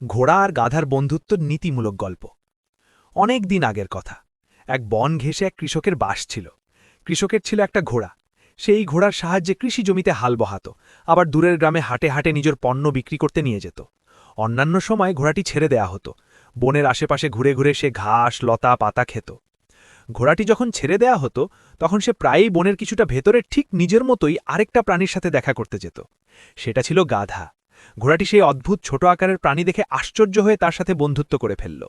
ঘোড়া আর গাধার বন্ধুত্ব নীতিমূলক গল্প। অনেক দিন আগের কথা। এক বন ঘেঁষে এক কৃষকের বাস ছিল। কৃষকের ছিল একটা ঘোড়া। সেই ঘোড়ার সাহায্যে কৃষি জমিতে হাল বহাত, আবার দূরের গ্রামে হাটে হাটে নিজের পণ্য বিক্রি করতে নিয়ে যেত। অন্যান্য সময় ঘোড়াটি ছেড়ে দেয়া হতো। বনের আশেপাশে ঘুরে ঘুরে সে ঘাস লতা পাতা খেত। ঘোড়াটি যখন ছেড়ে দেয়া হতো তখন সে প্রায়ই বনের কিছুটা ভেতরে ঠিক নিজের মতোই আরেকটা প্রাণীর সাথে দেখা করতে যেত। সেটা ছিল গাধা। ঘোড়াটি সেই অদ্ভুত ছোট আকারের প্রাণী দেখে আশ্চর্য হয়ে তার সাথে বন্ধুত্ব করে ফেলল।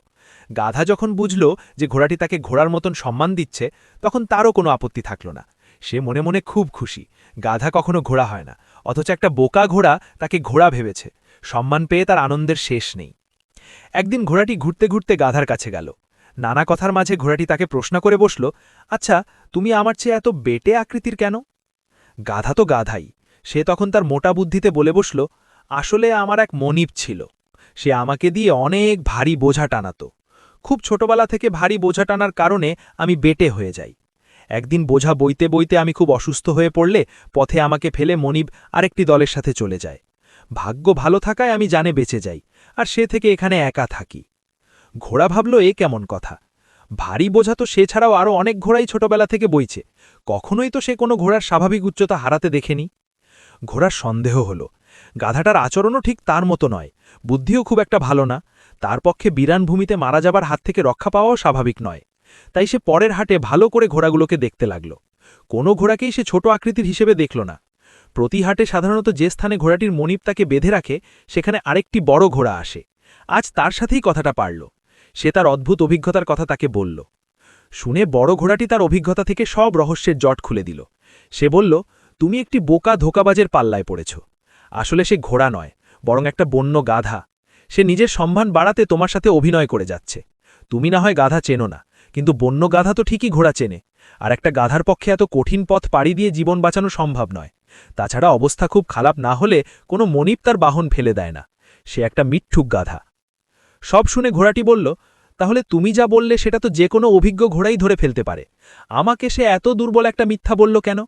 গাধা যখন বুঝল যে ঘোড়াটি তাকে ঘোড়ার মতন সম্মান দিচ্ছে, তখন তারও কোনো আপত্তি থাকল না। সে মনে মনে খুব খুশি। গাধা কখনো ঘোড়া হয় না, অথচ একটা বোকা ঘোড়া তাকে ঘোড়া ভেবেছে। সম্মান পেয়ে তার আনন্দের শেষ নেই। একদিন ঘোড়াটি ঘুরতে ঘুরতে গাধার কাছে গেল। নানা কথার মাঝে ঘোড়াটি তাকে প্রশ্ন করে বসল, আচ্ছা, তুমি আমার চেয়ে এত বেটে আকৃতির কেন? গাধা তো গাধাই। সে তখন তার মোটা বুদ্ধিতে বলে বসল, আসলে আমার এক মনিব ছিল। সে আমাকে দিয়ে অনেক ভারী বোঝা টানাত। খুব ছোটবেলা থেকে ভারী বোঝা টানার কারণে আমি বেটে হয়ে যাই। একদিন বোঝা বইতে বইতে আমি খুব অসুস্থ হয়ে পড়লে পথে আমাকে ফেলে মনিব আরেকটি দলের সাথে চলে যায়। ভাগ্য ভালো থাকায় আমি জানে বেঁচে যাই, আর সে থেকে এখানে একা থাকি। ঘোড়া ভাবল, এ কেমন কথা? ভারী বোঝা তো সে ছাড়াও আরও অনেক ঘোড়াই ছোটবেলা থেকে বইছে। কখনোই তো সে কোনো ঘোড়ার স্বাভাবিক উচ্চতা হারাতে দেখেনি। ঘোড়ার সন্দেহ হল, গাধাটার আচরণও ঠিক তার মতো নয়, বুদ্ধিও খুব একটা ভালো না। তার পক্ষে বিরান ভূমিতে মারা যাবার হাত থেকে রক্ষা পাওয়াও স্বাভাবিক নয়। তাই সে পরের হাটে ভালো করে ঘোড়াগুলোকে দেখতে লাগল। কোনো ঘোড়াকেই সে ছোট আকৃতির হিসেবে দেখল না। প্রতি হাটে সাধারণত যে স্থানে ঘোড়াটির মনিব তাকে বেঁধে রাখে, সেখানে আরেকটি বড় ঘোড়া আসে। আজ তার সাথেই কথাটা পারল। সে তার অদ্ভুত অভিজ্ঞতার কথা তাকে বলল। শুনে বড় ঘোড়াটি তার অভিজ্ঞতা থেকে সব রহস্যের জট খুলে দিল। সে বলল, তুমি একটি বোকা ধোঁকাবাজের পাল্লায় পড়েছ। আসলে সে ঘোড়া নয়, বরং একটা বন্য গাধা। সে নিজের সম্মান বাড়াতে তোমার সাথে অভিনয় করে যাচ্ছে। তুমি না হয় গাধা চেনো না, কিন্তু বন্য গাধা তো ঠিকই ঘোড়া চেনে। আর একটা গাধার পক্ষে এত কঠিন পথ পাড়ি দিয়ে জীবন বাঁচানো সম্ভব নয়। তাছাড়া অবস্থা খুব খারাপ না হলে কোনো মনিব তার বাহন ফেলে দেয় না। সে একটা মিথ্যুক গাধা। সব শুনে ঘোড়াটি বলল, তাহলে তুমি যা বললে সেটা তো যে কোনো অভিজ্ঞ ঘোড়াই ধরে ফেলতে পারে। আমাকে সে এত দুর্বল একটা মিথ্যা বলল কেন?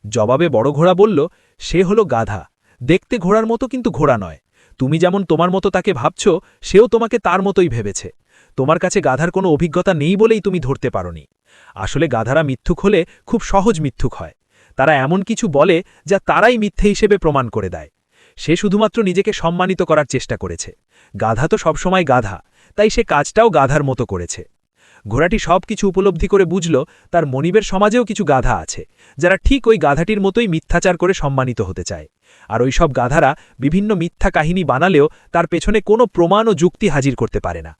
জবাবে বড় ঘোড়া বলল, সে হলো গাধা। দেখতে ঘোড়ার মতো, কিন্তু ঘোড়া নয়। তুমি যেমন তোমার মতো তাকে ভাবছ, সেও তোমাকে তার মতোই ভেবেছে। তোমার কাছে গাধার কোনো অভিজ্ঞতা নেই বলেই তুমি ধরতে পারোনি। আসলে গাধারা মিথ্যুক হলে খুব সহজ মিথ্যুক হয়। তারা এমন কিছু বলে যা তারাই মিথ্যে হিসেবে প্রমাণ করে দেয়। সে শুধুমাত্র নিজেকে সম্মানিত করার চেষ্টা করেছে। গাধা তো সবসময় গাধা, তাই সে কাজটাও গাধার মতো করেছে। ঘোড়াটি সব কিছু উপলব্ধি করে বুঝল, তার মনিবের সমাজেও কিছু গাধা আছে, যারা ঠিক ওই গাধাটির মতোই মিথ্যাচার করে সম্মানিত হতে চায়। আর ওই সব গাধারা বিভিন্ন মিথ্যা কাহিনী বানালেও তার পেছনে কোনো প্রমাণ ও যুক্তি হাজির করতে পারে না।